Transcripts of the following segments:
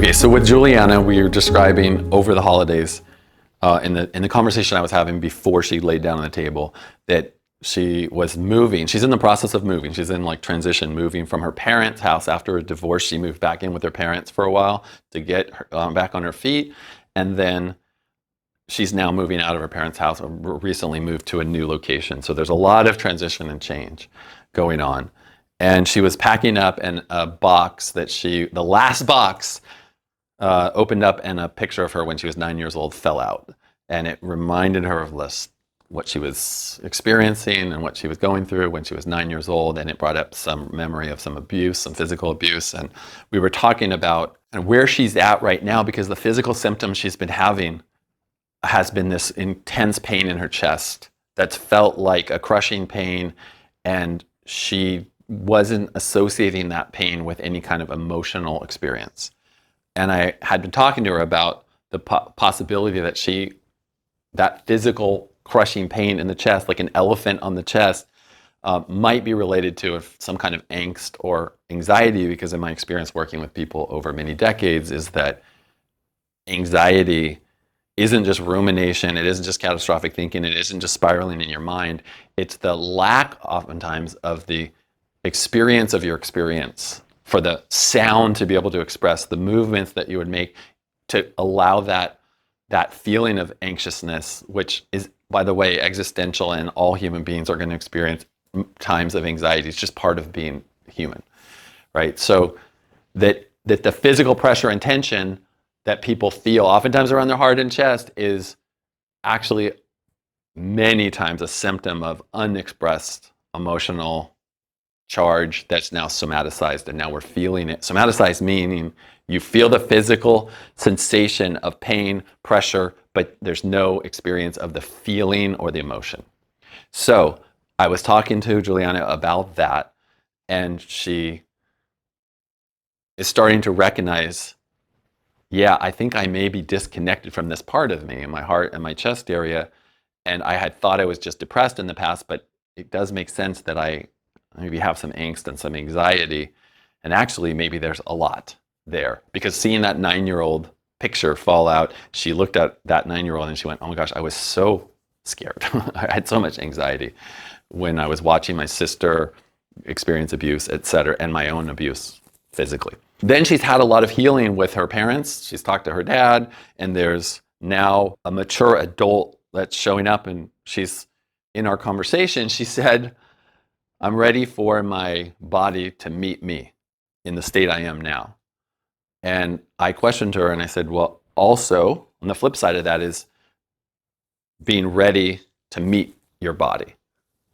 Okay, so with Giuliana, we were describing over the holidays, in the conversation I was having before she laid down on the table, that she was moving. She's in the process of moving. She's in like transition, moving from her parents' house after a divorce. She moved back in with her parents for a while to get her, back on her feet, and then she's now moving out of her parents' house. Recently moved to a new location. So there's a lot of transition and change going on. And she was packing up, and a box that the last box opened up, and a picture of her when she was 9 years old fell out. And it reminded her of what she was experiencing and what she was going through when she was 9 years old. And it brought up some memory of some abuse, some physical abuse. And we were talking about where she's at right now, because the physical symptoms she's been having has been this intense pain in her chest that's felt like a crushing pain. And she wasn't associating that pain with any kind of emotional experience. And I had been talking to her about the possibility that that physical crushing pain in the chest, like an elephant on the chest, might be related to some kind of angst or anxiety, because in my experience working with people over many decades is that anxiety isn't just rumination, it isn't just catastrophic thinking, it isn't just spiraling in your mind. It's the lack oftentimes of the experience of your experience, for the sound to be able to express the movements that you would make to allow that feeling of anxiousness, which is, by the way, existential, and all human beings are going to experience times of anxiety. It's just part of being human, right? So that the physical pressure and tension that people feel oftentimes around their heart and chest is actually many times a symptom of unexpressed emotional charge that's now somaticized, and now we're feeling it. Somaticized meaning you feel the physical sensation of pain, pressure, but there's no experience of the feeling or the emotion. So I was talking to Giuliana about that, and she is starting to recognize, yeah, I think I may be disconnected from this part of me in my heart and my chest area. And I had thought I was just depressed in the past, but it does make sense that I maybe have some angst and some anxiety. And actually, maybe there's a lot there. Because seeing that 9-year-old picture fall out, she looked at that 9-year-old and she went, oh my gosh, I was so scared. I had so much anxiety when I was watching my sister experience abuse, etc., and my own abuse physically. Then she's had a lot of healing with her parents. She's talked to her dad, and there's now a mature adult that's showing up, and she's in our conversation, she said, I'm ready for my body to meet me in the state I am now. And I questioned her and I said, well, also, on the flip side of that is being ready to meet your body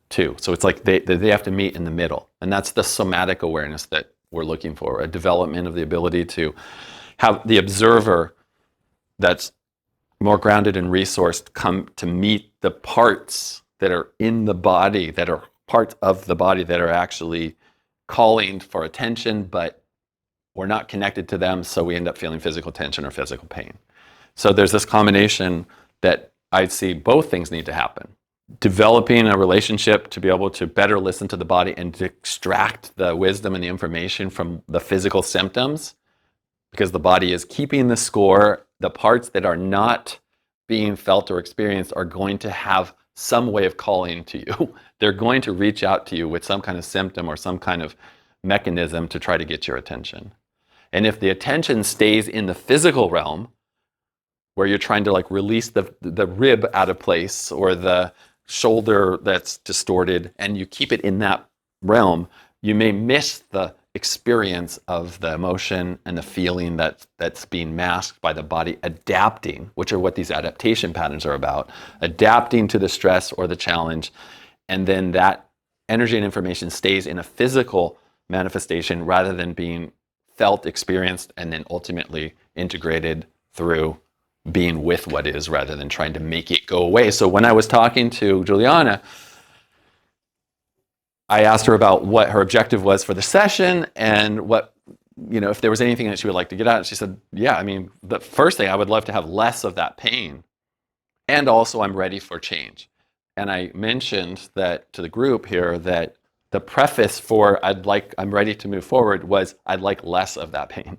too. So it's like they have to meet in the middle. And that's the somatic awareness that we're looking for, a development of the ability to have the observer that's more grounded and resourced come to meet the parts that are in the body, that are parts of the body that are actually calling for attention, but we're not connected to them, so we end up feeling physical tension or physical pain. So there's this combination that I see both things need to happen. Developing a relationship to be able to better listen to the body and to extract the wisdom and the information from the physical symptoms, because the body is keeping the score. The parts that are not being felt or experienced are going to have some way of calling to you. They're going to reach out to you with some kind of symptom or some kind of mechanism to try to get your attention. And if the attention stays in the physical realm, where you're trying to like release the rib out of place or the shoulder that's distorted, and you keep it in that realm, you may miss the experience of the emotion and the feeling that's being masked by the body adapting, which are what these adaptation patterns are about, adapting to the stress or the challenge. And then that energy and information stays in a physical manifestation rather than being felt, experienced, and then ultimately integrated through being with what is rather than trying to make it go away. So when I was talking to Giuliana, I asked her about what her objective was for the session and what, if there was anything that she would like to get out. And she said, yeah, I mean, the first thing, I would love to have less of that pain. And also I'm ready for change. And I mentioned that to the group here that the preface for I'm ready to move forward was I'd like less of that pain.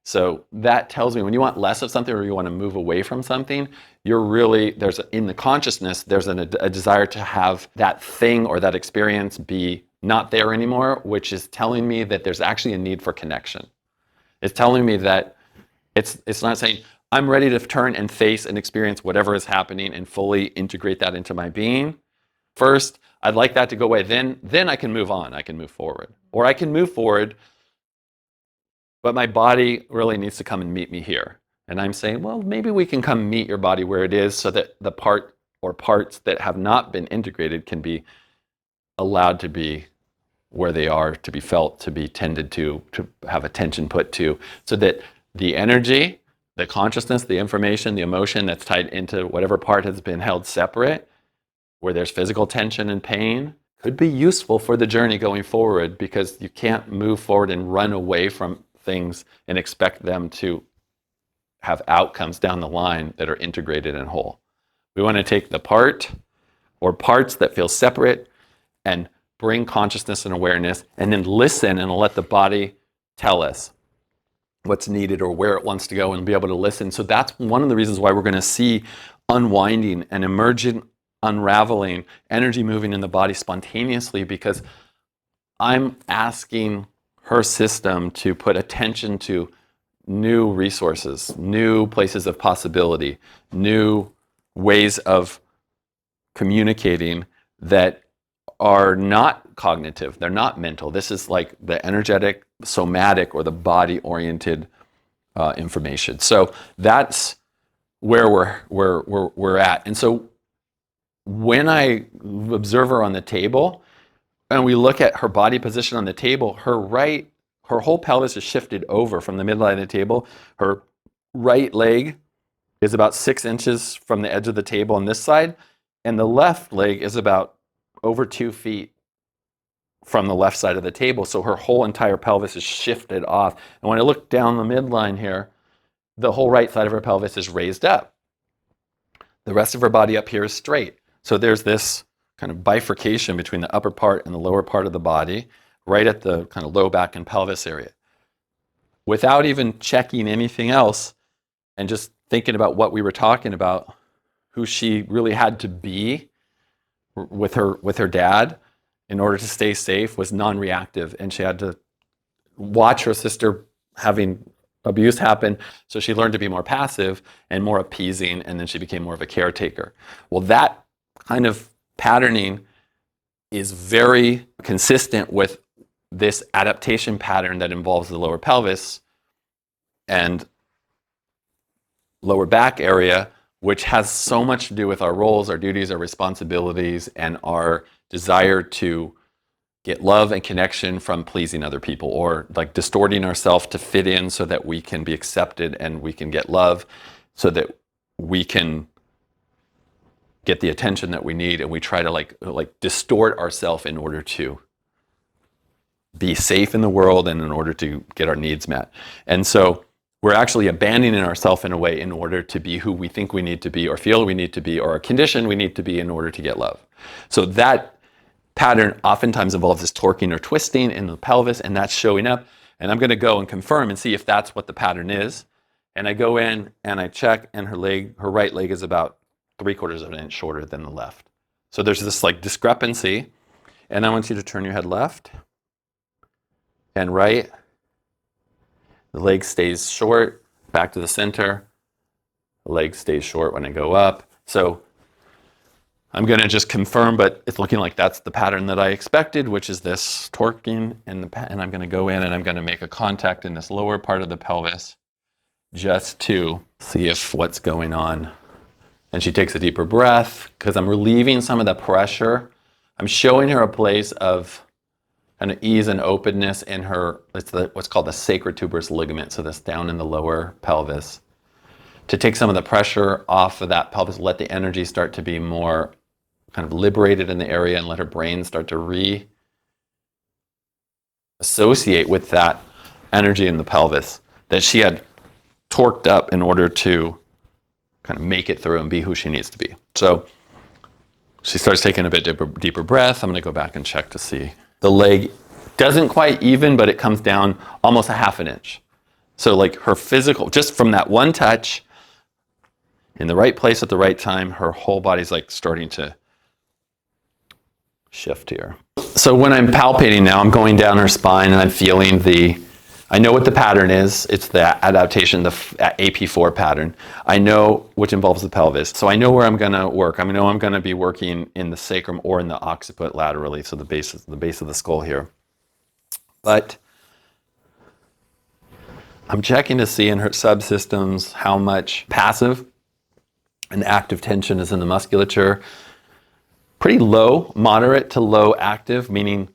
So that tells me when you want less of something or you want to move away from something, in the consciousness, there's a desire to have that thing or that experience be not there anymore, which is telling me that there's actually a need for connection. It's telling me that it's not saying, I'm ready to turn and face and experience whatever is happening and fully integrate that into my being. First, I'd like that to go away. Then I can move on. I can move forward. Or I can move forward, but my body really needs to come and meet me here. And I'm saying, well, maybe we can come meet your body where it is so that the part or parts that have not been integrated can be allowed to be where they are, to be felt, to be tended to have attention put to, so that the energy, the consciousness, the information, the emotion that's tied into whatever part has been held separate, where there's physical tension and pain, could be useful for the journey going forward, because you can't move forward and run away from things and expect them to have outcomes down the line that are integrated and whole. We want to take the part or parts that feel separate and bring consciousness and awareness, and then listen and let the body tell us what's needed or where it wants to go, and be able to listen. So that's one of the reasons why we're going to see unwinding and emergent unraveling, energy moving in the body spontaneously, because I'm asking her system to put attention to new resources, new places of possibility, new ways of communicating that are not cognitive, they're not mental. This is like the energetic, somatic, or the body-oriented information. So that's where we're at. And so when I observe her on the table and we look at her body position on the table, her whole pelvis is shifted over from the midline of the table. Her right leg is about 6 inches from the edge of the table on this side, and the left leg is about over 2 feet from the left side of the table. So her whole entire pelvis is shifted off. And when I look down the midline here, the whole right side of her pelvis is raised up. The rest of her body up here is straight. So there's this kind of bifurcation between the upper part and the lower part of the body, right at the kind of low back and pelvis area. Without even checking anything else and just thinking about what we were talking about, who she really had to be with her dad in order to stay safe, was non-reactive, and she had to watch her sister having abuse happen, so she learned to be more passive and more appeasing, and then she became more of a caretaker. Well, that kind of patterning is very consistent with this adaptation pattern that involves the lower pelvis and lower back area, which has so much to do with our roles, our duties, our responsibilities, and our desire to get love and connection from pleasing other people, or like distorting ourselves to fit in so that we can be accepted and we can get love, so that we can get the attention that we need, and we try to like distort ourselves in order to be safe in the world and in order to get our needs met. And so we're actually abandoning ourselves in a way in order to be who we think we need to be, or feel we need to be, or a condition we need to be in order to get love. So that pattern oftentimes involves this torquing or twisting in the pelvis, and that's showing up. And I'm going to go and confirm and see if that's what the pattern is. And I go in and I check, and her right leg is about 3/4 of an inch shorter than the left. So there's this like discrepancy. And I want you to turn your head left and right. The leg stays short, back to the center. The leg stays short when I go up. So I'm going to just confirm, but it's looking like that's the pattern that I expected, which is this torquing, and I'm going to go in and I'm going to make a contact in this lower part of the pelvis just to see if what's going on. And she takes a deeper breath because I'm relieving some of the pressure. I'm showing her a place of kind of ease and openness in her, what's called the sacral tuberous ligament, so that's down in the lower pelvis, to take some of the pressure off of that pelvis, let the energy start to be more kind of liberated in the area, and let her brain start to re-associate with that energy in the pelvis that she had torqued up in order to kind of make it through and be who she needs to be. So she starts taking a bit deeper breath. I'm going to go back and check to see. The leg doesn't quite even, but it comes down almost a 1/2 inch. So like her physical, just from that one touch, in the right place at the right time, her whole body's like starting to shift here. So when I'm palpating now, I'm going down her spine and I'm feeling I know what the pattern is. It's the adaptation, the AP4 pattern. I know, which involves the pelvis. So I know where I'm gonna work. I know I'm gonna be working in the sacrum or in the occiput laterally, so the base of the skull here. But I'm checking to see in her subsystems how much passive and active tension is in the musculature. Pretty low, moderate to low active, meaning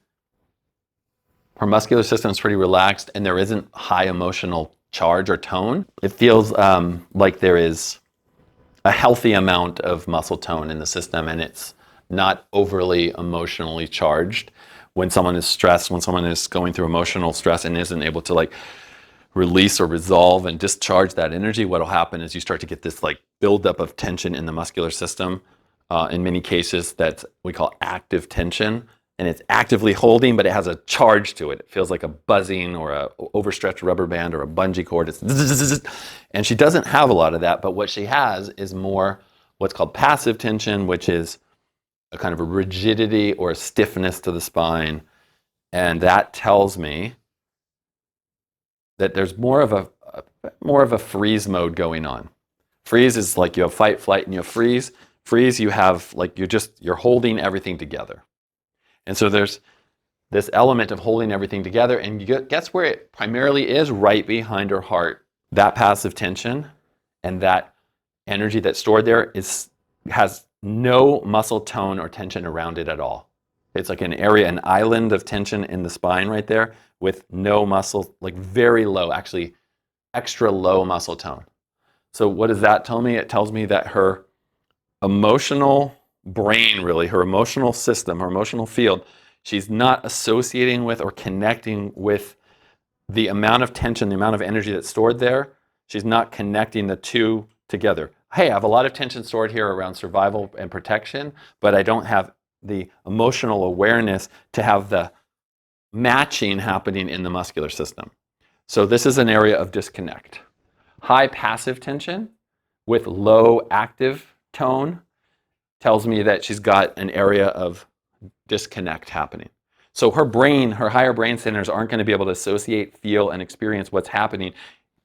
her muscular system is pretty relaxed and there isn't high emotional charge or tone. It feels like there is a healthy amount of muscle tone in the system and it's not overly emotionally charged. When someone is stressed, when someone is going through emotional stress and isn't able to like release or resolve and discharge that energy, what will happen is you start to get this like buildup of tension in the muscular system. In many cases, that's we call active tension. And it's actively holding, but it has a charge to it. It feels like a buzzing or a overstretched rubber band or a bungee cord. And she doesn't have a lot of that, but what she has is more what's called passive tension, which is a kind of a rigidity or a stiffness to the spine. And that tells me that there's more of a freeze mode going on. Freeze is like you have fight, flight, and you have freeze. Freeze, you have like you're holding everything together. And so there's this element of holding everything together, and guess where it primarily is? Right behind her heart. That passive tension and that energy that's stored there has no muscle tone or tension around it at all. It's like an island of tension in the spine right there with no muscle, like very low, actually extra low muscle tone. So what does that tell me? It tells me that her emotional brain, really, her emotional system, her emotional field, she's not associating with or connecting with the amount of tension, the amount of energy that's stored there. She's not connecting the two together. Hey, I have a lot of tension stored here around survival and protection, but I don't have the emotional awareness to have the matching happening in the muscular system. So this is an area of disconnect. High passive tension with low active tone tells me that she's got an area of disconnect happening. So her brain, her higher brain centers aren't going to be able to associate, feel, and experience what's happening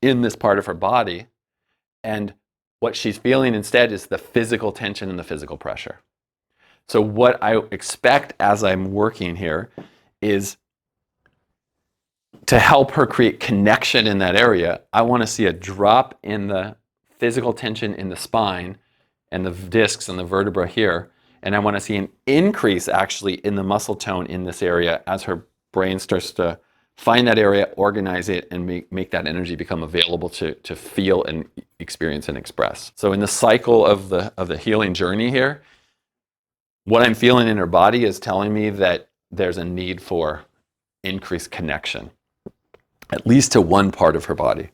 in this part of her body. And what she's feeling instead is the physical tension and the physical pressure. So what I expect as I'm working here is to help her create connection in that area. I want to see a drop in the physical tension in the spine and the discs and the vertebra here. And I want to see an increase actually in the muscle tone in this area as her brain starts to find that area, organize it, and make that energy become available to feel and experience and express. So in the cycle of the healing journey here, what I'm feeling in her body is telling me that there's a need for increased connection, at least to one part of her body.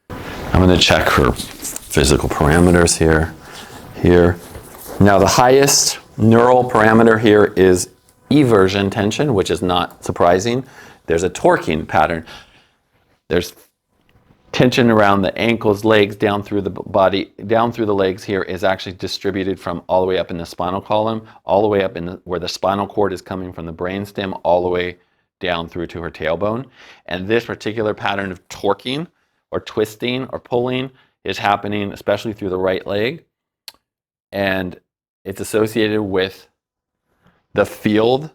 I'm going to check her physical parameters here. Now the highest neural parameter here is eversion tension, which is not surprising. There's a torquing pattern. There's tension around the ankles, legs, down through the body, down through the legs here is actually distributed from all the way up in the spinal column, all the way up in where the spinal cord is coming from the brainstem, all the way down through to her tailbone. And this particular pattern of torquing or twisting or pulling is happening especially through the right leg. And it's associated with the field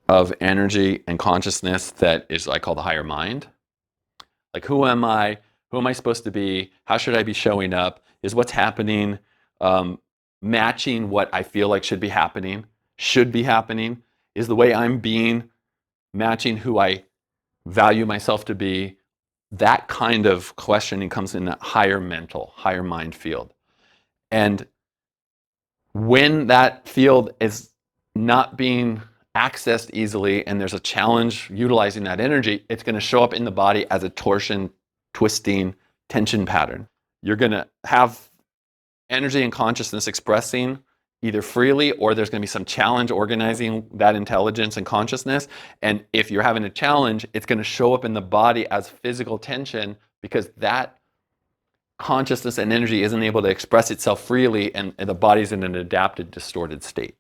of energy and consciousness that is, I call the higher mind. Like, who am I? Who am I supposed to be? How should I be showing up? Is what's happening matching what I feel like should be happening? Is the way I'm being matching who I value myself to be? That kind of questioning comes in that higher mental, higher mind field. And when that field is not being accessed easily and there's a challenge utilizing that energy, it's going to show up in the body as a torsion, twisting, tension pattern. You're going to have energy and consciousness expressing either freely, or there's going to be some challenge organizing that intelligence and consciousness. And if you're having a challenge, it's going to show up in the body as physical tension, because that consciousness and energy isn't able to express itself freely, and the body's in an adapted, distorted state.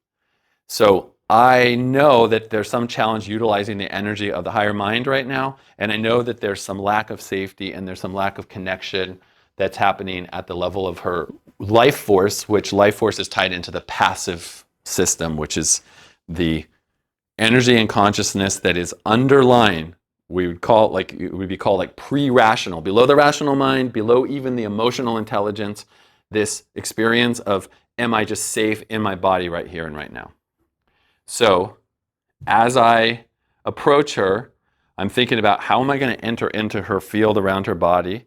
So I know that there's some challenge utilizing the energy of the higher mind right now, and I know that there's some lack of safety and there's some lack of connection that's happening at the level of her life force, which life force is tied into the passive system, which is the energy and consciousness that is underlying. We would call it like, it would be called like pre-rational, below the rational mind, below even the emotional intelligence, this experience of, am I just safe in my body right here and right now? So as I approach her, I'm thinking about how am I going to enter into her field around her body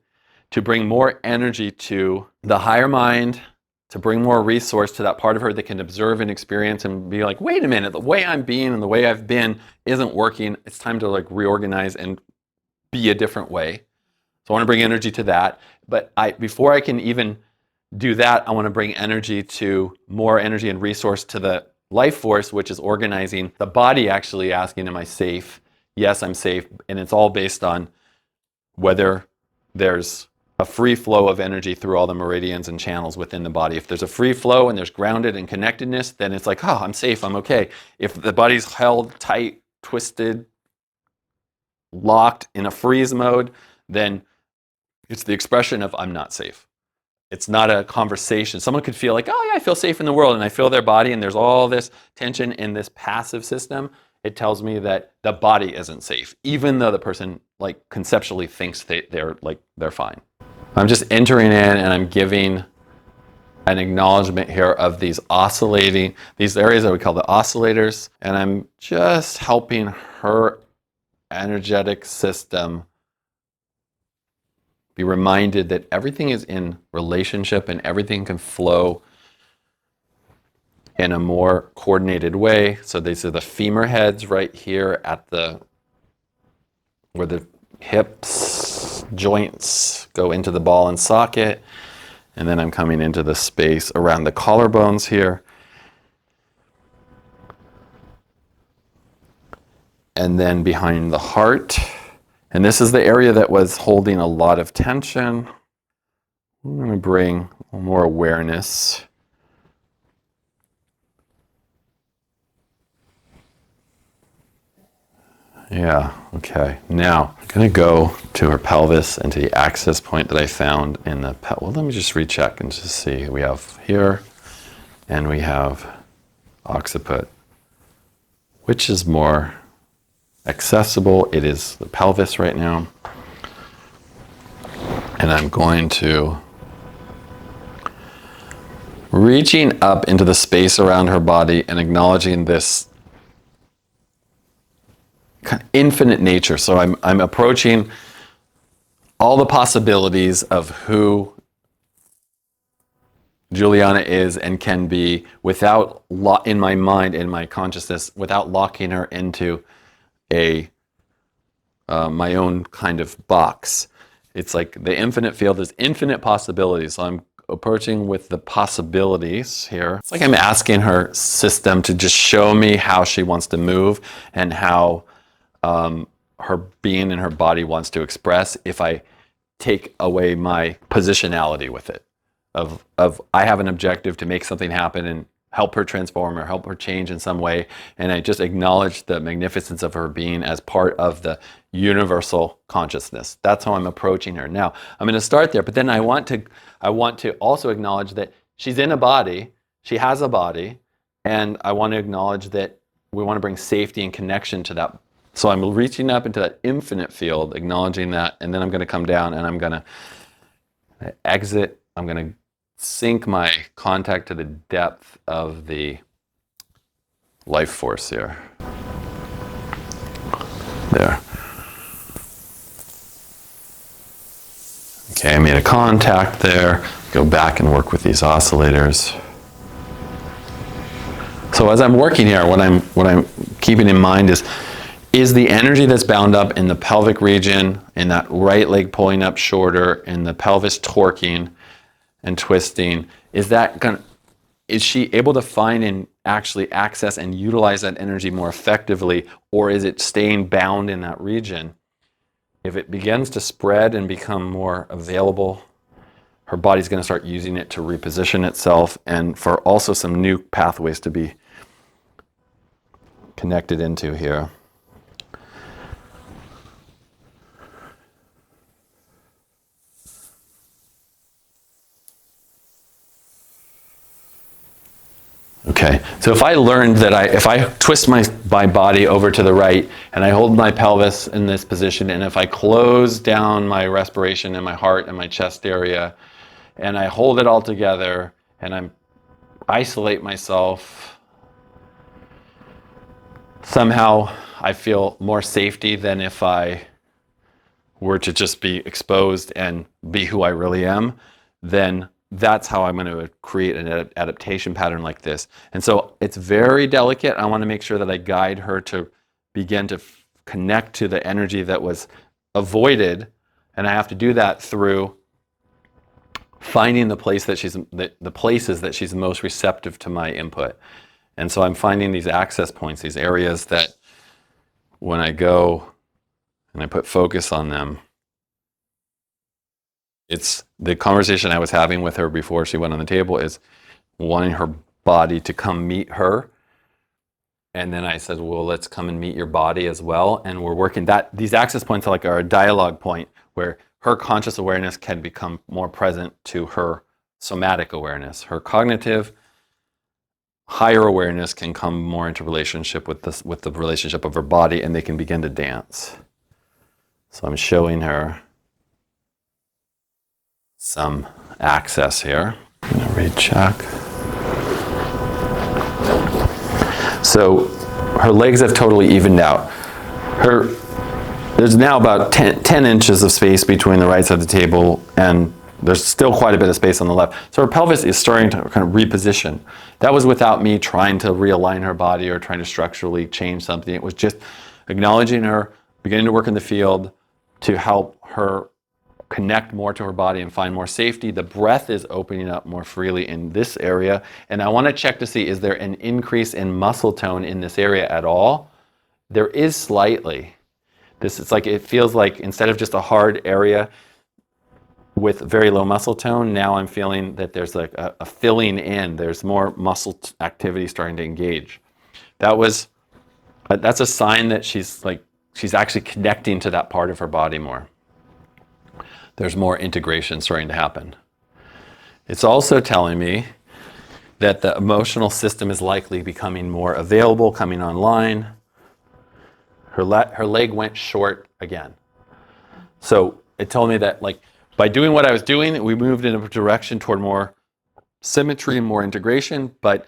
to bring more energy to the higher mind, to bring more resource to that part of her that can observe and experience and be like, wait a minute, the way I'm being and the way I've been isn't working. It's time to like reorganize and be a different way. So I want to bring energy to that. But before I can even do that, I want to bring energy to more energy and resource to the life force, which is organizing the body, actually asking, am I safe? Yes, I'm safe. And it's all based on whether there's a free flow of energy through all the meridians and channels within the body. If there's a free flow and there's grounded and connectedness, then it's like, oh, I'm safe, I'm okay. If the body's held tight, twisted, locked in a freeze mode, then it's the expression of I'm not safe. It's not a conversation. Someone could feel like, oh yeah, I feel safe in the world, and I feel their body, and there's all this tension in this passive system. It tells me that the body isn't safe, even though the person like conceptually thinks they're fine. I'm just entering in and I'm giving an acknowledgement here of these oscillating, these areas that we call the oscillators, and I'm just helping her energetic system be reminded that everything is in relationship and everything can flow in a more coordinated way. So these are the femur heads right here at where the hips, joints go into the ball and socket. And then I'm coming into the space around the collarbones here. And then behind the heart. And this is the area that was holding a lot of tension. I'm going to bring more awareness. Yeah, okay. Now, I'm going to go to her pelvis and to the access point that I found in the well, let me just recheck and just see. We have here, and we have occiput. Which is more accessible? It is the pelvis right now. And I'm going to reaching up into the space around her body and acknowledging this kind of infinite nature. So I'm approaching all the possibilities of who Giuliana is and can be without in my mind, in my consciousness, without locking her into my own kind of box. It's like the infinite field is infinite possibilities. So I'm approaching with the possibilities here. It's like I'm asking her system to just show me how she wants to move and how her being and her body wants to express if I take away my positionality with it. Of I have an objective to make something happen and help her transform or help her change in some way, and I just acknowledge the magnificence of her being as part of the universal consciousness. That's how I'm approaching her. Now, I'm going to start there, but then I want to also acknowledge that she's in a body, she has a body, and I want to acknowledge that we want to bring safety and connection to that. So I'm reaching up into that infinite field, acknowledging that, and then I'm going to come down and I'm going to exit. I'm going to sink my contact to the depth of the life force here. There. Okay, I made a contact there. Go back and work with these oscillators. So as I'm working here, what I'm keeping in mind is the energy that's bound up in the pelvic region, in that right leg pulling up shorter, in the pelvis torquing and twisting, is that is she able to find and actually access and utilize that energy more effectively, or is it staying bound in that region? If it begins to spread and become more available, her body's going to start using it to reposition itself and for also some new pathways to be connected into here. Okay, so if I learned that if I twist my body over to the right and I hold my pelvis in this position, and if I close down my respiration and my heart and my chest area, and I hold it all together and I isolate myself, somehow I feel more safety than if I were to just be exposed and be who I really am, then that's how I'm going to create an adaptation pattern like this. And so it's very delicate. I want to make sure that I guide her to begin to connect to the energy that was avoided. And I have to do that through finding the places that she's most receptive to my input. And so I'm finding these access points, these areas that when I go and I put focus on them, it's the conversation I was having with her before she went on the table is wanting her body to come meet her. And then I said, well, let's come and meet your body as well. And we're working that. These access points are a dialogue point where her conscious awareness can become more present to her somatic awareness. Her cognitive higher awareness can come more into relationship with the relationship of her body, and they can begin to dance. So I'm showing her some access here. I'm going to recheck. So her legs have totally evened out. There's now about 10 inches of space between the right side of the table, and there's still quite a bit of space on the left. So her pelvis is starting to kind of reposition. That was without me trying to realign her body or trying to structurally change something. It was just acknowledging her, beginning to work in the field to help her connect more to her body and find more safety. The breath is opening up more freely in this area. And I want to check to see, is there an increase in muscle tone in this area at all? There is slightly. It feels like instead of just a hard area with very low muscle tone, now I'm feeling that there's like a filling in. There's more muscle activity starting to engage. That's a sign that she's actually connecting to that part of her body more. There's more integration starting to happen. It's also telling me that the emotional system is likely becoming more available, coming online. Her leg went short again. So it told me that by doing what I was doing, we moved in a direction toward more symmetry and more integration, but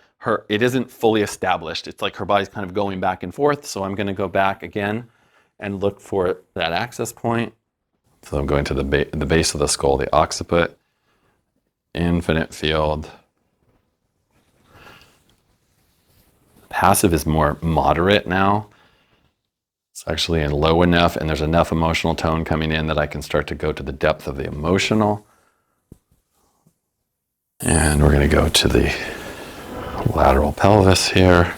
it isn't fully established. It's like her body's kind of going back and forth. So I'm going to go back again and look for that access point. So I'm going to the base of the skull, the occiput, infinite field. Passive is more moderate now. It's actually in low enough, and there's enough emotional tone coming in that I can start to go to the depth of the emotional. And we're going to go to the lateral pelvis here.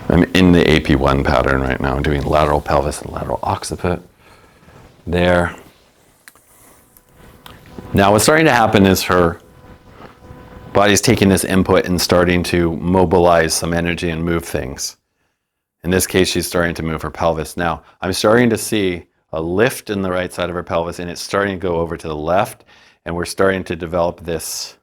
I'm in the AP1 pattern right now. I'm doing lateral pelvis and lateral occiput. There. Now what's starting to happen is her body's taking this input and starting to mobilize some energy and move things. In this case, she's starting to move her pelvis. Now, I'm starting to see a lift in the right side of her pelvis, and it's starting to go over to the left, and we're starting to develop this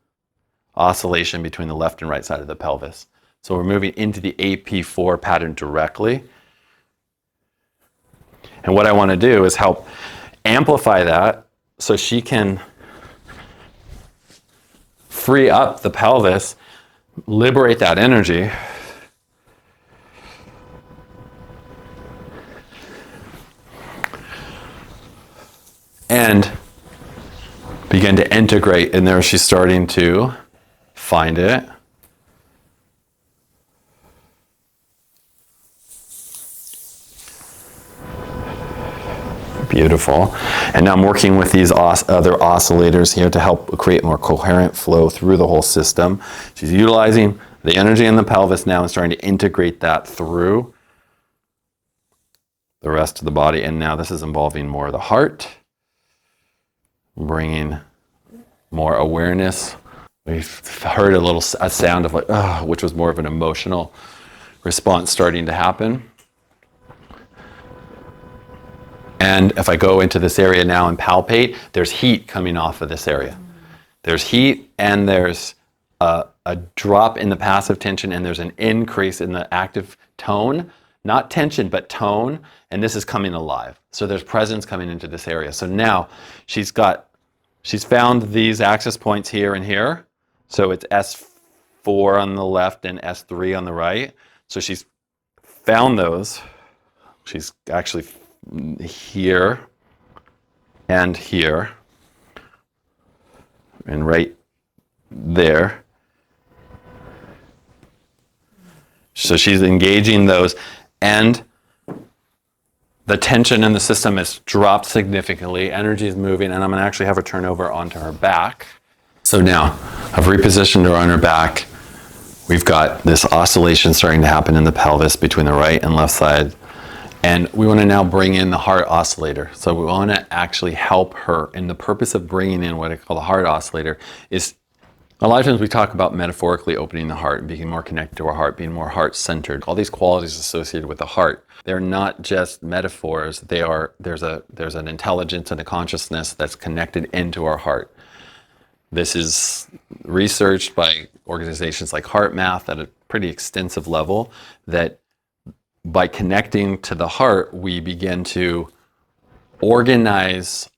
oscillation between the left and right side of the pelvis. So we're moving into the AP4 pattern directly. And what I want to do is help amplify that so she can free up the pelvis, liberate that energy, and begin to integrate. And there she's starting to find it. Beautiful. And now I'm working with these other oscillators here to help create more coherent flow through the whole system. She's utilizing the energy in the pelvis now and starting to integrate that through the rest of the body. And now this is involving more of the heart, bringing more awareness. We've heard a sound of like, oh, which was more of an emotional response starting to happen. And if I go into this area now and palpate, there's heat coming off of this area. There's heat and there's a drop in the passive tension and there's an increase in the active tone, not tension, but tone. And this is coming alive. So there's presence coming into this area. So now she's found these access points here and here. So it's S4 on the left and S3 on the right. So she's found those. She's actually here and here and right there. So she's engaging those, and the tension in the system has dropped significantly. Energy is moving, and I'm going to actually have her turn over onto her back. So now I've repositioned her on her back. We've got this oscillation starting to happen in the pelvis between the right and left side. And we want to now bring in the heart oscillator. So we want to actually help her. And the purpose of bringing in what I call the heart oscillator is, a lot of times we talk about metaphorically opening the heart and being more connected to our heart, being more heart-centered. All these qualities associated with the heart, they're not just metaphors. There's an intelligence and a consciousness that's connected into our heart. This is researched by organizations like HeartMath at a pretty extensive level, that by connecting to the heart, we begin to organize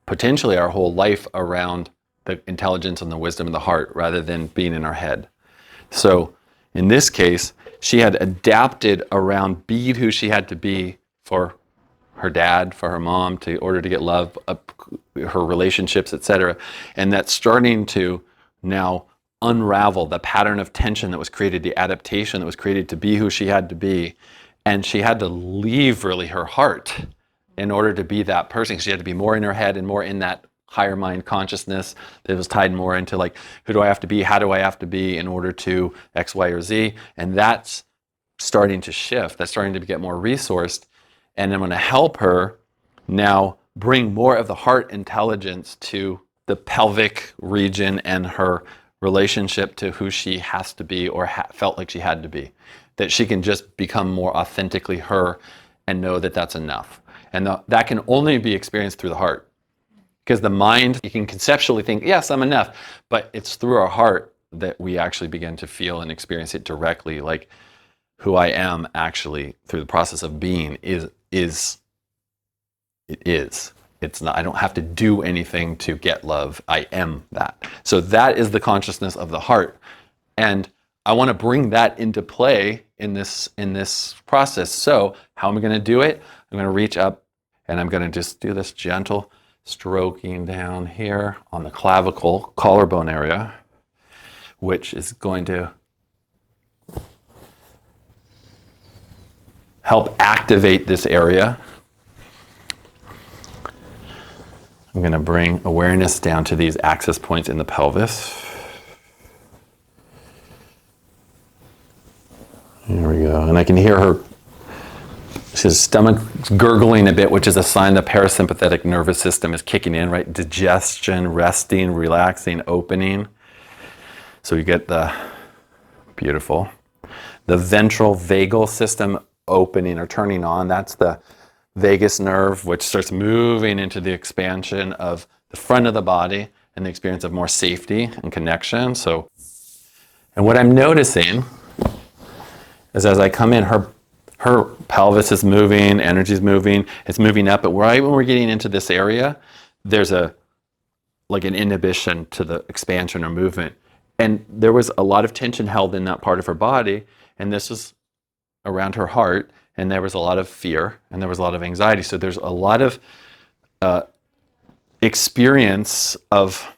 potentially our whole life around the intelligence and the wisdom of the heart rather than being in our head. So in this case, she had adapted around being who she had to be for her dad, for her mom, in order to get love, her relationships, etc. And that's starting to now unravel the pattern of tension that was created, the adaptation that was created to be who she had to be. And she had to leave really her heart in order to be that person. She had to be more in her head and more in that higher mind consciousness that was tied more into like, who do I have to be? How do I have to be in order to X, Y, or Z? And that's starting to shift. That's starting to get more resourced. And I'm going to help her now bring more of the heart intelligence to the pelvic region and her relationship to who she has to be or felt like she had to be. That she can just become more authentically her and know that that's enough. And that can only be experienced through the heart. Because the mind, you can conceptually think, yes, I'm enough. But it's through our heart that we actually begin to feel and experience it directly. Like who I am actually through the process of being is. It's not, I don't have to do anything to get love. I am that. So that is the consciousness of the heart. And I want to bring that into play in this process. So how am I going to do it? I'm going to reach up and I'm going to just do this gentle stroking down here on the clavicle, collarbone area, which is going to help activate this area. I'm going to bring awareness down to these access points in the pelvis. There we go. And I can hear her, she's stomach gurgling a bit, which is a sign the parasympathetic nervous system is kicking in, right? Digestion, resting, relaxing, opening. So you get the beautiful. The ventral vagal system opening or turning on. That's the vagus nerve, which starts moving into the expansion of the front of the body and the experience of more safety and connection. So, and what I'm noticing is as I come in, her pelvis is moving, energy is moving, it's moving up, but right when we're getting into this area, there's like an inhibition to the expansion or movement. And there was a lot of tension held in that part of her body, and this was around her heart, and there was a lot of fear, and there was a lot of anxiety. So there's a lot of experience of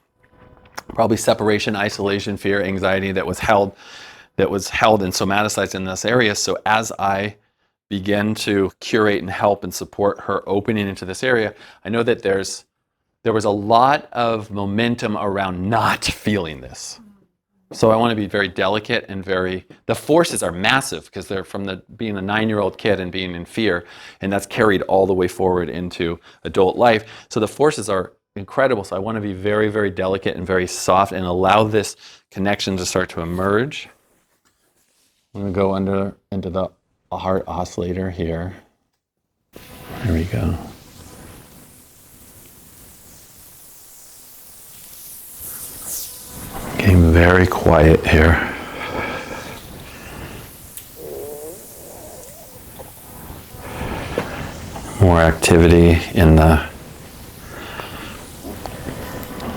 probably separation, isolation, fear, anxiety that was held and somaticized in this area. So as I begin to curate and help and support her opening into this area, I know that there was a lot of momentum around not feeling this. So I want to be very delicate and the forces are massive because they're from being a 9-year-old kid and being in fear, and that's carried all the way forward into adult life. So the forces are incredible. So I want to be very, very delicate and very soft and allow this connection to start to emerge. I'm going to go into the heart oscillator here. There we go. Getting very quiet here. More activity in the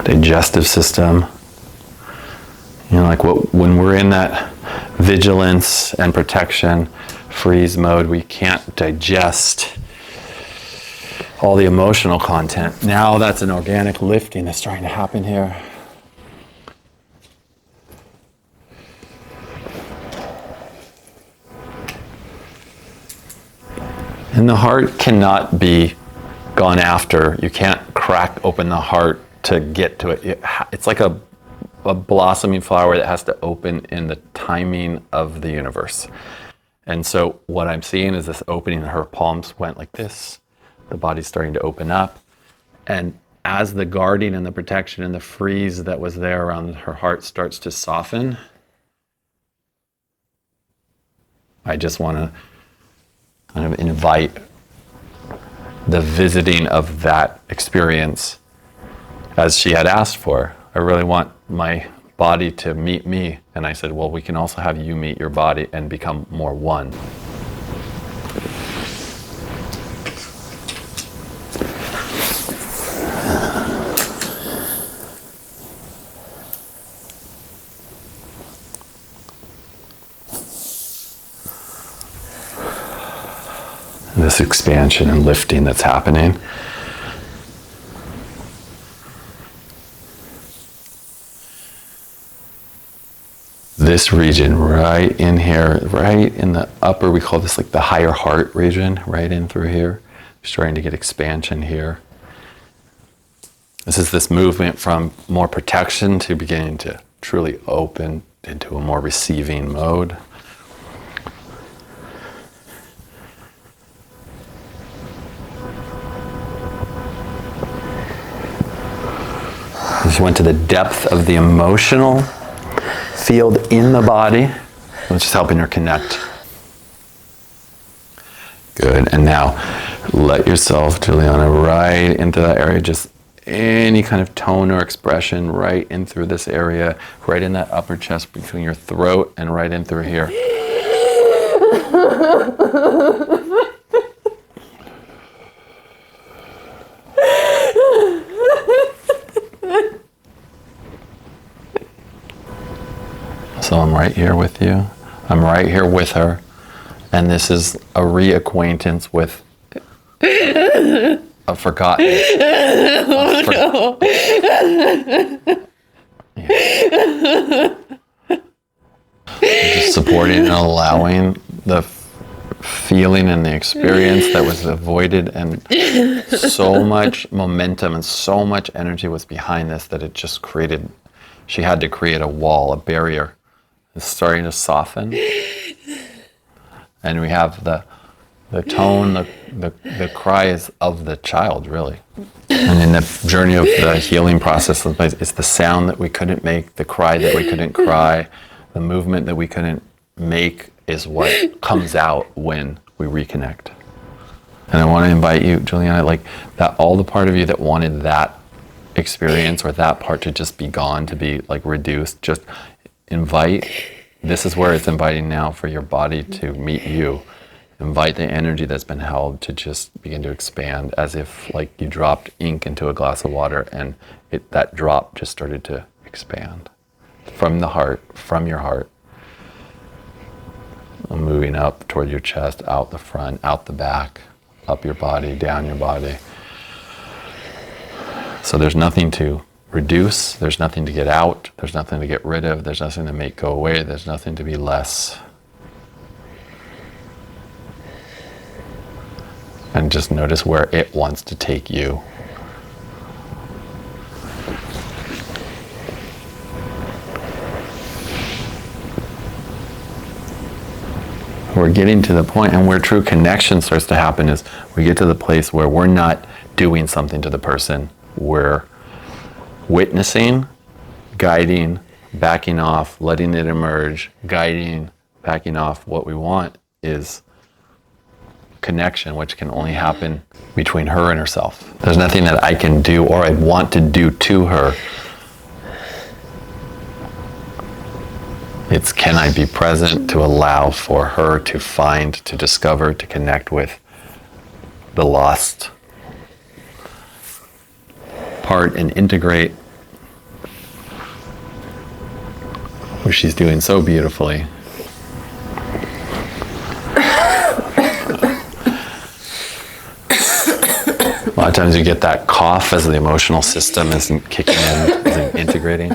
digestive system. You know, like when we're in that vigilance and protection freeze mode, we can't digest all the emotional content. Now that's an organic lifting that's starting to happen here. And the heart cannot be gone after. You can't crack open the heart to get to it. It's like a blossoming flower that has to open in the timing of the universe. And so what I'm seeing is this opening. Her palms went like this. The body's starting to open up. And as the guarding and the protection and the freeze that was there around her heart starts to soften, I just want to kind of invite the visiting of that experience as she had asked for. I really want my body to meet me. And I said, well, we can also have you meet your body and become more one. This expansion and lifting that's happening. This region right in here, right in the upper, we call this like the higher heart region, right in through here. Starting to get expansion here. This is this movement from more protection to beginning to truly open into a more receiving mode. Just went to the depth of the emotional field in the body, which is helping her connect. Good, and now let yourself, Giuliana, right into that area, just any kind of tone or expression right in through this area, right in that upper chest between your throat and right in through here. So I'm right here with you. I'm right here with her. And this is a reacquaintance with a forgotten. Just supporting and allowing the feeling and the experience that was avoided, and so much momentum and so much energy was behind this that it just created, she had to create a wall, a barrier. It's starting to soften. And we have the tone, the cry is of the child, really. And in the journey of the healing process, it's the sound that we couldn't make, the cry that we couldn't cry, the movement that we couldn't make is what comes out when we reconnect. And I want to invite you, Giuliana, like that, all the part of you that wanted that experience or that part to just be gone, to be like reduced, just invite. This is where it's inviting now for your body to meet you. Invite the energy that's been held to just begin to expand, as if like you dropped ink into a glass of water and that drop just started to expand from the heart, from your heart, moving up toward your chest, out the front, out the back, up your body, down your body. So there's nothing to reduce, there's nothing to get out, there's nothing to get rid of, there's nothing to make go away, there's nothing to be less. And just notice where it wants to take you. We're getting to the point, and where true connection starts to happen is we get to the place where we're not doing something to the person. We're witnessing, guiding, backing off, letting it emerge, guiding, backing off. What we want is connection, which can only happen between her and herself. There's nothing that I can do or I want to do to her. It's can I be present to allow for her to find, to discover, to connect with the lost part and integrate, which she's doing so beautifully. A lot of times you get that cough as the emotional system isn't kicking in, isn't integrating.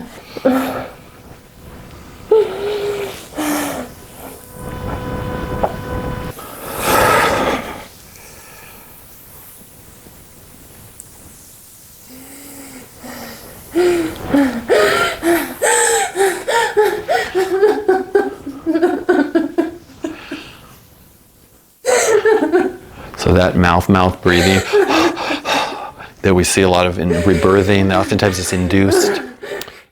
So that mouth breathing that we see a lot of in rebirthing, oftentimes it's induced.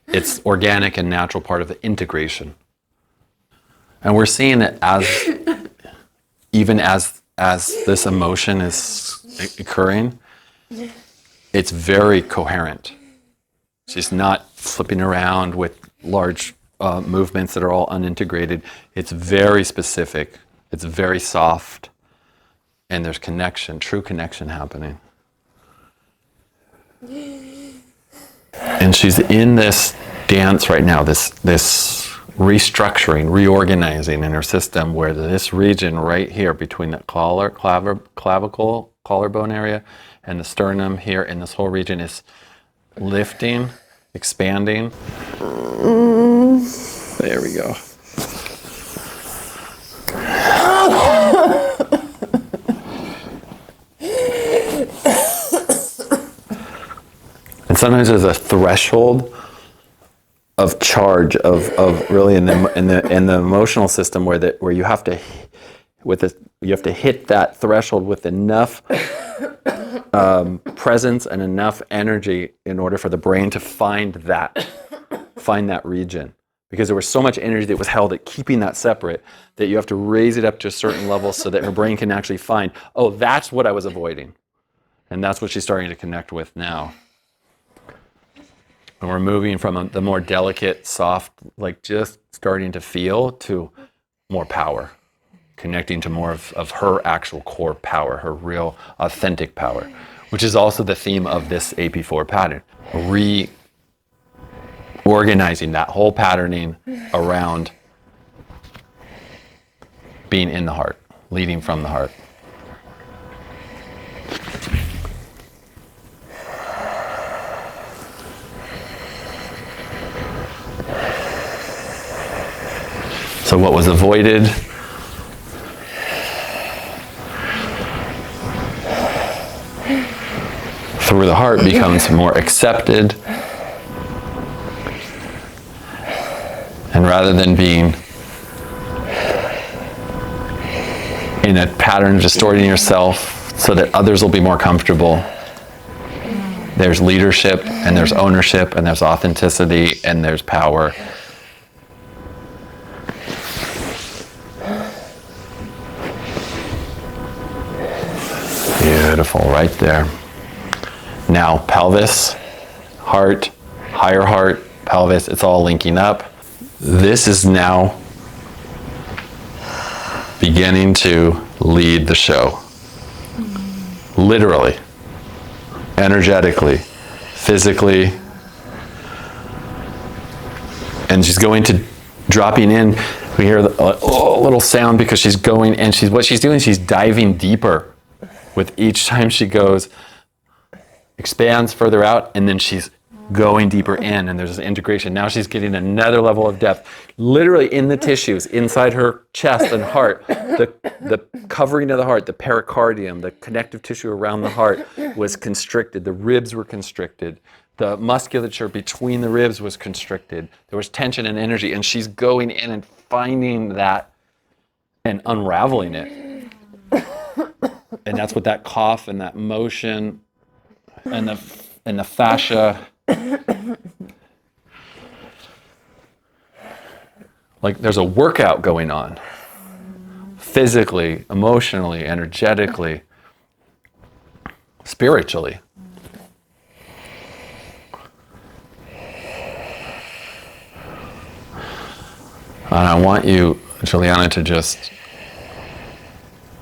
It's organic and natural part of the integration. And we're seeing it even as this emotion is occurring, it's very coherent. She's not flipping around with large movements that are all unintegrated. It's very specific. It's very soft. And there's connection, true connection happening. And she's in this dance right now, this restructuring, reorganizing in her system, where this region right here between the clavicle, collarbone area, and the sternum here, and this whole region is lifting, expanding. There we go. And sometimes there's a threshold of charge of really in the emotional system where you have to hit that threshold with enough presence and enough energy in order for the brain to find that region. Because there was so much energy that was held at keeping that separate that you have to raise it up to a certain level so that her brain can actually find, oh, that's what I was avoiding. And that's what she's starting to connect with now. And we're moving from the more delicate, soft, like just starting to feel, to more power, connecting to more of her actual core power, her real authentic power, which is also the theme of this AP4 pattern. Reorganizing that whole patterning around being in the heart, leading from the heart. So what was avoided through the heart becomes more accepted. And rather than being in a pattern of distorting yourself so that others will be more comfortable, there's leadership, and there's ownership, and there's authenticity, and there's power. Beautiful, right there. Now, pelvis, heart, higher heart, pelvis, it's all linking up. This is now beginning to lead the show. Literally, energetically, physically. And she's going to dropping in. We hear a little sound because she's going, and what she's doing, she's diving deeper with each time she goes, expands further out, and then she's going deeper in, and there's an integration. Now she's getting another level of depth, literally in the tissues, inside her chest and heart, the covering of the heart, the pericardium, the connective tissue around the heart was constricted. The ribs were constricted. The musculature between the ribs was constricted. There was tension and energy, and she's going in and finding that and unraveling it. And that's what that cough and that motion and the fascia, like there's a workout going on, physically, emotionally, energetically, spiritually. And I want you, Giuliana, to just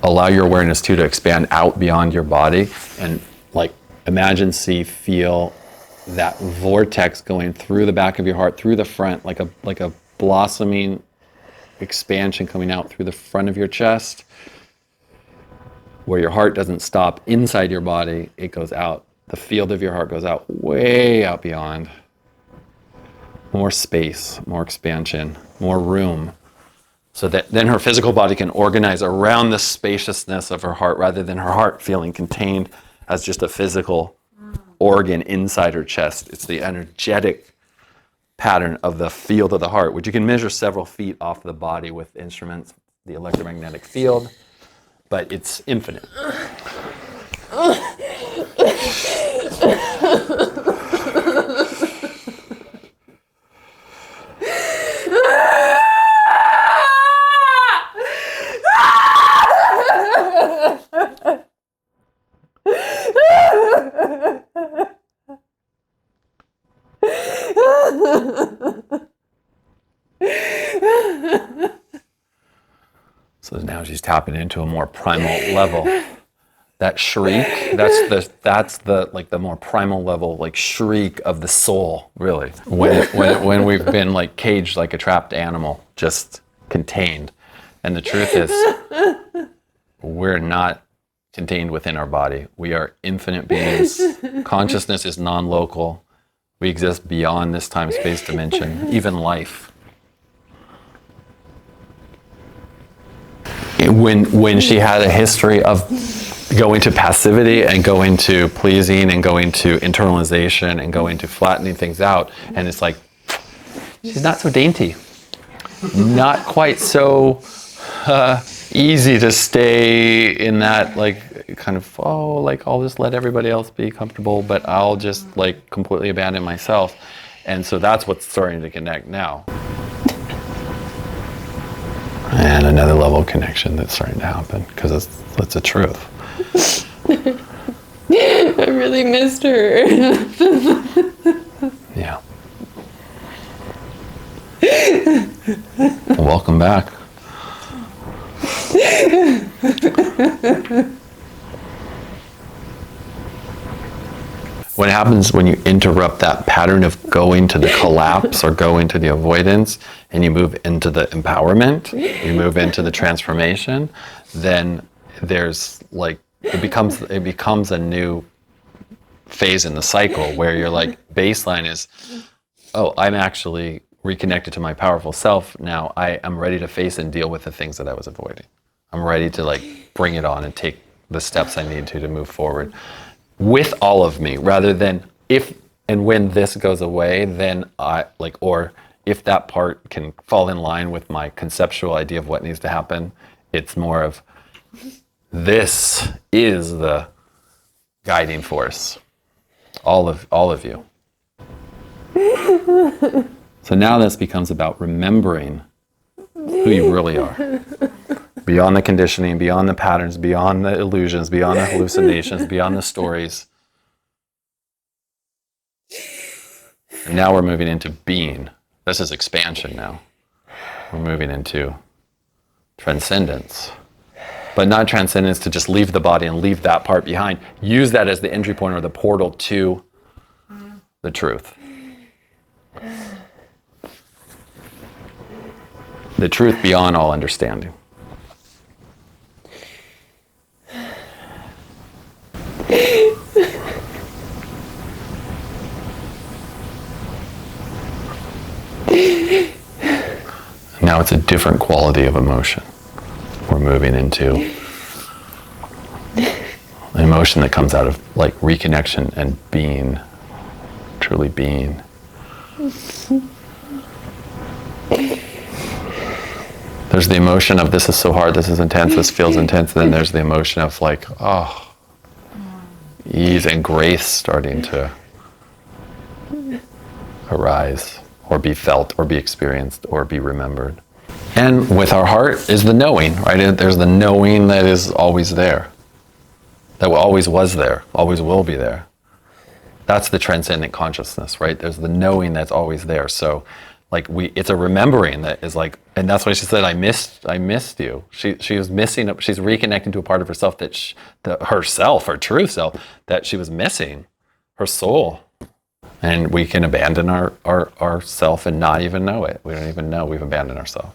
allow your awareness to expand out beyond your body, and like imagine, see, feel that vortex going through the back of your heart, through the front, like a blossoming expansion coming out through the front of your chest, where your heart doesn't stop inside your body, it goes out. The field of your heart goes out, way out beyond. More space, more expansion, more room, so that then her physical body can organize around the spaciousness of her heart, rather than her heart feeling contained as just a physical organ inside her chest. It's the energetic pattern of the field of the heart, which you can measure several feet off the body with instruments, the electromagnetic field, but it's infinite. So now she's tapping into a more primal level. That shriek, that's the like the more primal level, like shriek of the soul, really. When we've been like caged like a trapped animal, just contained. And the truth is, we're not contained within our body. We are infinite beings. Consciousness is non-local. We exist beyond this time-space dimension, even life. When she had a history of going to passivity and going to pleasing and going to internalization and going to flattening things out, and it's like, she's not so dainty. Not quite so easy to stay in that, like, kind of, oh, like, I'll just let everybody else be comfortable, but I'll just, like, completely abandon myself. And so that's what's starting to connect now. And another level of connection that's starting to happen, because it's the truth. I really missed her. Yeah. Welcome back. What happens when you interrupt that pattern of going to the collapse or going to the avoidance, and you move into the empowerment, you move into the transformation, then there's like, it becomes a new phase in the cycle where you're like, baseline is, oh, I'm actually reconnected to my powerful self. Now I am ready to face and deal with the things that I was avoiding. I'm ready to like bring it on and take the steps I need to move forward with all of me, rather than if and when this goes away, then I like, or if that part can fall in line with my conceptual idea of what needs to happen. It's more of, this is the guiding force, all of you. So now this becomes about remembering who you really are. Beyond the conditioning, beyond the patterns, beyond the illusions, beyond the hallucinations, beyond the stories. And now we're moving into being. This is expansion now. We're moving into transcendence. But not transcendence to just leave the body and leave that part behind. Use that as the entry point or the portal to the truth. The truth beyond all understanding. Now it's a different quality of emotion. We're moving into an emotion that comes out of like reconnection and being, truly being. There's the emotion of this is so hard, this is intense, this feels intense, and then there's the emotion of like, oh, ease and grace starting to arise, or be felt, or be experienced, or be remembered. And with our heart is the knowing, right? There's the knowing that is always there, that always was there, always will be there. That's the transcendent consciousness, right? There's the knowing that's always there. So like it's a remembering that is like, and that's why she said, I missed you. She was missing, she's reconnecting to a part of herself herself, her true self, that she was missing, her soul. And we can abandon our self and not even know it. We don't even know we've abandoned ourselves.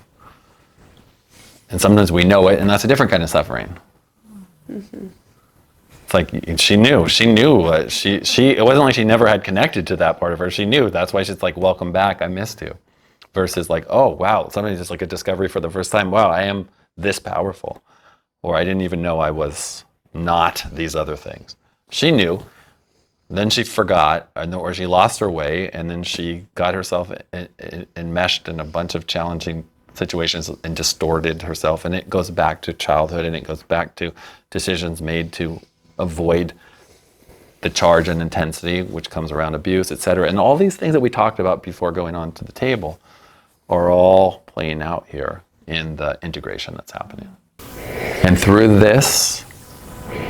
And sometimes we know it, and that's a different kind of suffering. Mm-hmm. It's like she knew what it wasn't like she never had connected to that part of her. She knew. That's why she's like, welcome back, I missed you. Versus like, oh wow, somebody's just like a discovery for the first time. Wow, I am this powerful. Or I didn't even know I was not these other things. She knew. Then she forgot, or she lost her way, and then she got herself enmeshed in a bunch of challenging situations and distorted herself. And it goes back to childhood, and it goes back to decisions made to avoid the charge and intensity, which comes around abuse, etc. And all these things that we talked about before going on to the table are all playing out here in the integration that's happening. And through this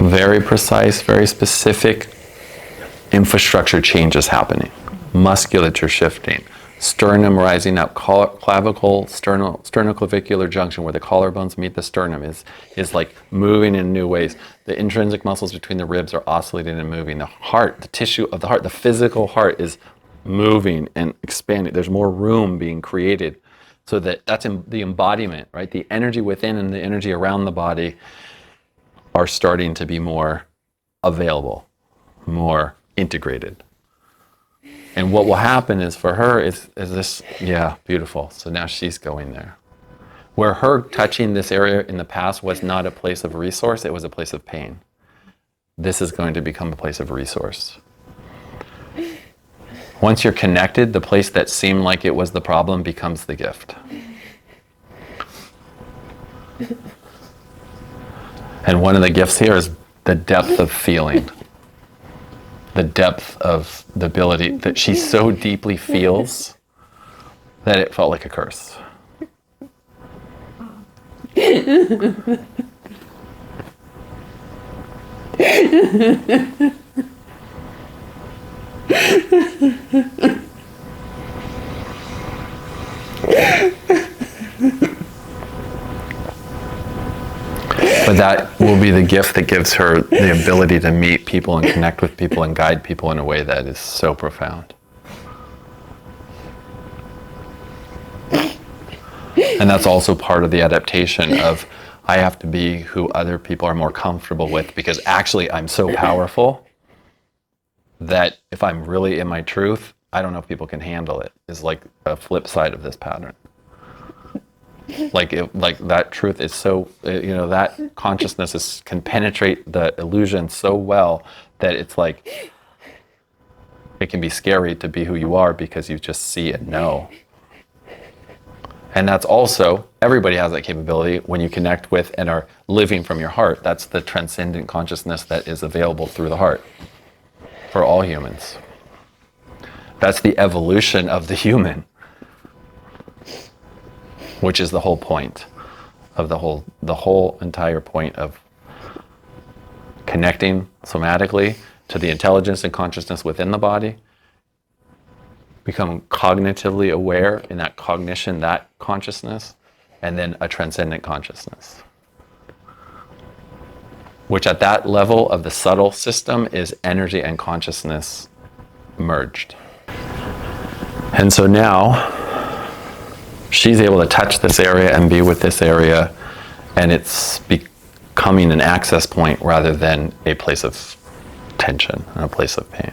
very precise, very specific infrastructure change is happening. Musculature shifting, sternum rising up, clavicle, sternoclavicular junction where the collarbones meet the sternum is like moving in new ways. The intrinsic muscles between the ribs are oscillating and moving. The heart, the tissue of the heart, the physical heart is moving and expanding. There's more room being created. So that's the embodiment, right? The energy within and the energy around the body are starting to be more available, more integrated. And what will happen is for her is this, yeah, beautiful. So now she's going there. Where her touching this area in the past was not a place of resource, it was a place of pain. This is going to become a place of resource. Once you're connected, the place that seemed like it was the problem becomes the gift. And one of the gifts here is the depth of feeling. The depth of the ability that she so deeply feels that it felt like a curse. But that will be the gift that gives her the ability to meet people and connect with people and guide people in a way that is so profound. And that's also part of the adaptation of I have to be who other people are more comfortable with, because actually I'm so powerful that if I'm really in my truth, I don't know if people can handle it. Is like a flip side of this pattern. Like that truth is so, that consciousness can penetrate the illusion so well that it's like, it can be scary to be who you are because you just see and know. And that's also, everybody has that capability when you connect with and are living from your heart. That's the transcendent consciousness that is available through the heart for all humans. That's the evolution of the human, which is the whole point of the whole entire point of connecting somatically to the intelligence and consciousness within the body, become cognitively aware in that cognition, that consciousness, and then a transcendent consciousness, which at that level of the subtle system is energy and consciousness merged. And so now she's able to touch this area and be with this area, and it's becoming an access point rather than a place of tension and a place of pain.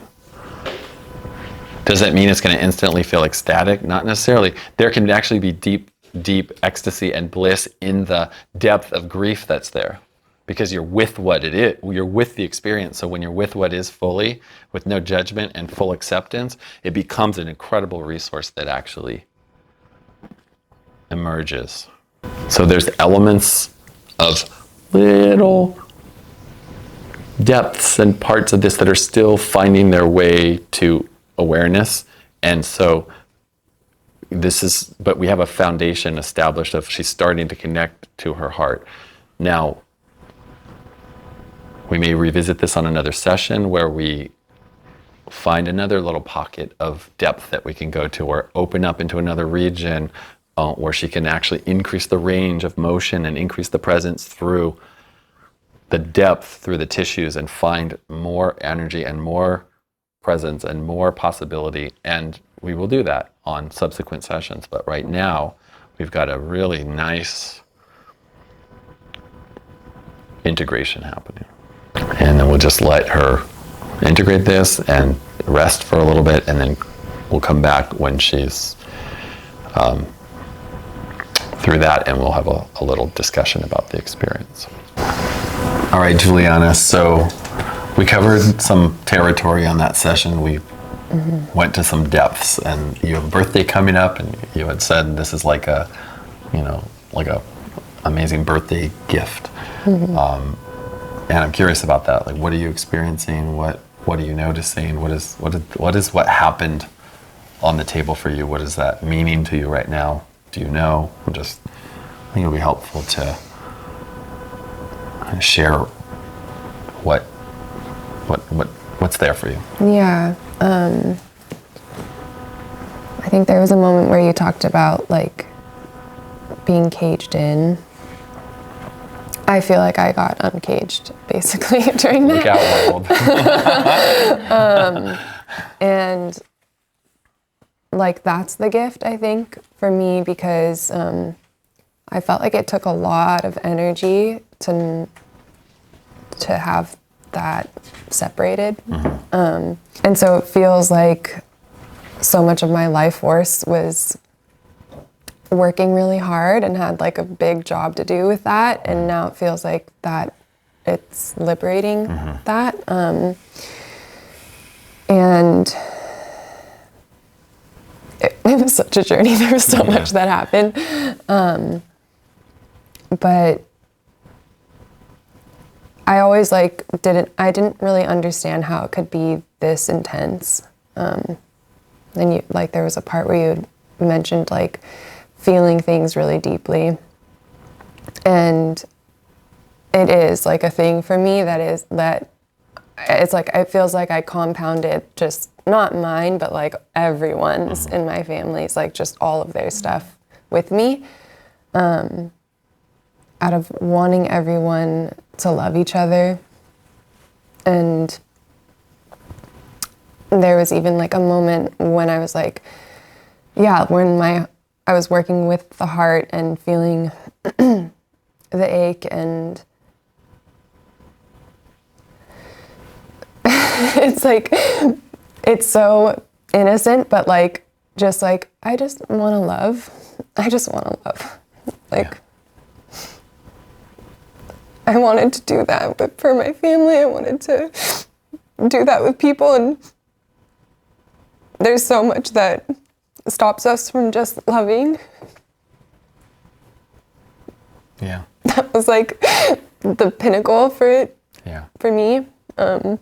Does that mean it's going to instantly feel ecstatic? Not necessarily. There can actually be deep ecstasy and bliss in the depth of grief that's there, because you're with what it is. You're with the experience. So when you're with what is fully, with no judgment and full acceptance, it becomes an incredible resource that actually emerges. So there's elements of little depths and parts of this that are still finding their way to awareness. And so but we have a foundation established of she's starting to connect to her heart. Now, we may revisit this on another session where we find another little pocket of depth that we can go to, or open up into another region where she can actually increase the range of motion and increase the presence through the depth, through the tissues, and find more energy and more presence and more possibility. And we will do that on subsequent sessions. But right now, we've got a really nice integration happening. And then we'll just let her integrate this and rest for a little bit, and then we'll come back when she's through that, and we'll have a little discussion about the experience. All right, Giuliana, so we covered some territory on that session. We went to some depths, and you have a birthday coming up, and you had said this is like a amazing birthday gift. And I'm curious about that. Like, what are you experiencing? What are you noticing? What happened on the table for you? What is that meaning to you right now? Do you know? I think it'll be helpful to kind of share what's there for you. Yeah. I think there was a moment where you talked about like being caged in. I feel like I got uncaged basically during that. Look out, world. And like that's the gift, I think, for me, because I felt like it took a lot of energy to have that separated. And so it feels like so much of my life force was working really hard and had like a big job to do with that, and now it feels like that it's liberating that. And it was such a journey. There was so much that happened. But I always didn't really understand how it could be this intense. And there was a part where you mentioned like feeling things really deeply. And it is like a thing for me that it's like, it feels like I compounded just not mine, but like everyone's in my family's, like just all of their stuff with me, out of wanting everyone to love each other. And there was even like a moment when I was like, I was working with the heart and feeling the ache, and it's like, it's so innocent, but like, just like, I just want to love. I just want to love. Like, I wanted to do that for my family. I wanted to do that with people, and there's so much that stops us from just loving. Yeah. That was like the pinnacle for it. Yeah. For me. And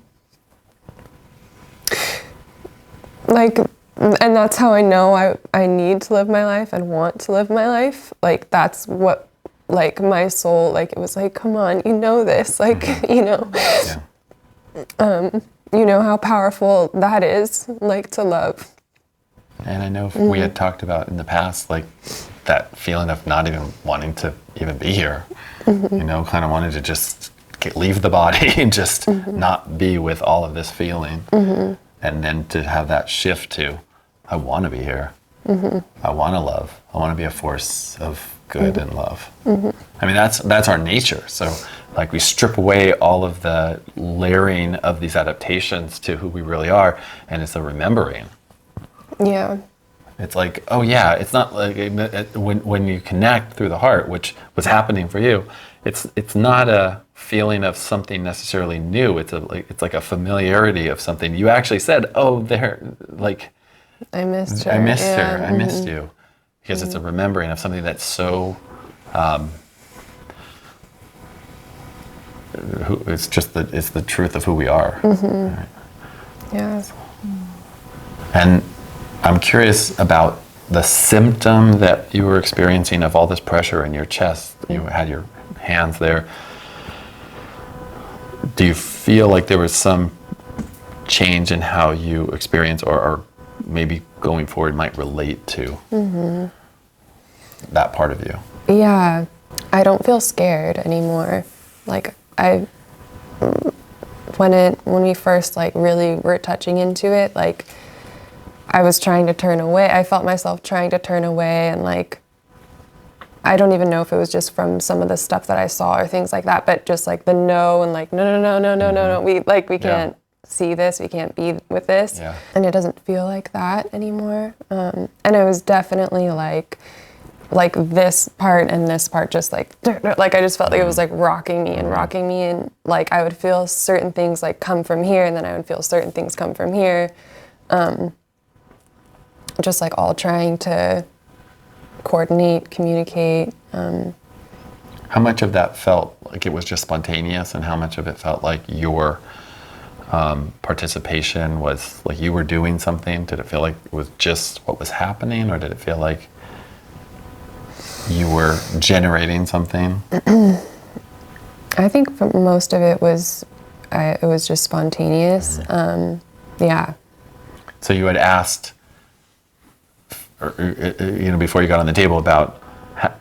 that's how I know I need to live my life and want to live my life. Like, that's what, like, my soul, like, it was like, come on, you know this, like, you know. Yeah. You know how powerful that is, like, to love. And I know we had talked about in the past, like, that feeling of not even wanting to even be here, you know, kind of wanted to just leave the body and just not be with all of this feeling. And then to have that shift to, I want to be here. I want to love. I want to be a force of good and love. I mean, that's our nature. So, like, we strip away all of the layering of these adaptations to who we really are, and it's a remembering Yeah. It's like, oh yeah, it's not like when you connect through the heart, which was happening for you. It's not a feeling of something necessarily new. It's like a familiarity of something. You actually said, oh, there, like I missed her. I missed Yeah. her. I missed you, because it's a remembering of something that's so. It's just it's the truth of who we are. Right? Yeah. And I'm curious about the symptom that you were experiencing of all this pressure in your chest. You had your hands there. Do you feel like there was some change in how you experience or maybe going forward might relate to that part of you? Yeah. I don't feel scared anymore. Like when we first like really were touching into it, like I was trying to turn away. I felt myself trying to turn away, and like I don't even know if it was just from some of the stuff that I saw or things like that, but just like the no and like no. We can't see this. We can't be with this. Yeah. And it doesn't feel like that anymore. And it was definitely like this part and this part just like I just felt like it was like rocking me, and like I would feel certain things like come from here, and then I would feel certain things come from here. Just like all trying to coordinate, communicate. How much of that felt like it was just spontaneous, and how much of it felt like your participation was like you were doing something? Did it feel like it was just what was happening, or did it feel like you were generating something? I think for most of it was just spontaneous. Yeah. So you had asked, before you got on the table about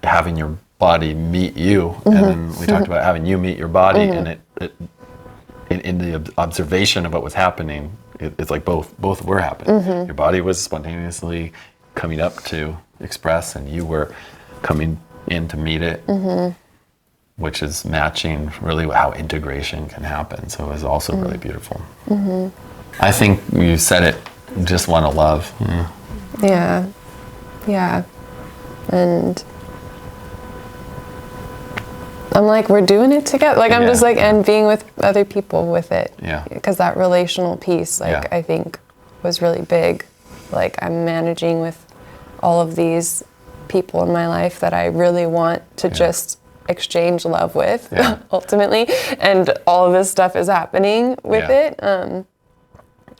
having your body meet you, and then we talked about having you meet your body, and in the observation of what was happening, it's like both were happening. Your body was spontaneously coming up to express, and you were coming in to meet it, which is matching really how integration can happen. So it was also really beautiful. I think you said it, just want to love. Yeah. And I'm like, we're doing it together. Like, I'm just like, and being with other people with it. Yeah. Because that relational piece, like, I think was really big. Like, I'm managing with all of these people in my life that I really want to just exchange love with, ultimately. And all of this stuff is happening with it.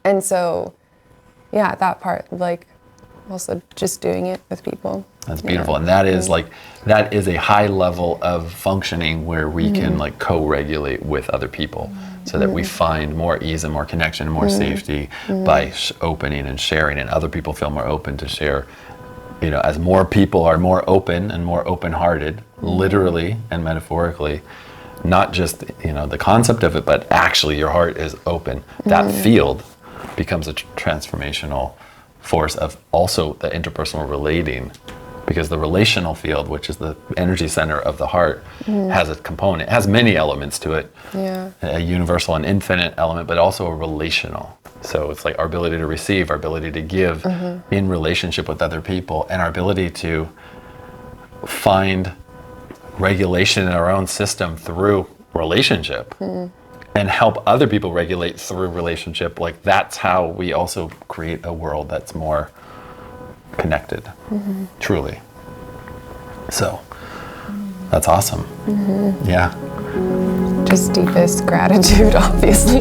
And so, that part, like, also just doing it with people. That's beautiful. And that is that is a high level of functioning where we can like co-regulate with other people, so that we find more ease and more connection and more safety by opening and sharing, and other people feel more open to share. As more people are more open and more open-hearted, literally and metaphorically, not just the concept of it, but actually your heart is open. That field becomes a transformational force of also the interpersonal relating, because the relational field, which is the energy center of the heart, has a component, has many elements to it, a universal and infinite element, but also a relational. So it's like our ability to receive, our ability to give in relationship with other people, and our ability to find regulation in our own system through relationship. And help other people regulate through relationship. Like, that's how we also create a world that's more connected, truly. So that's awesome. Yeah. Just deepest gratitude, obviously.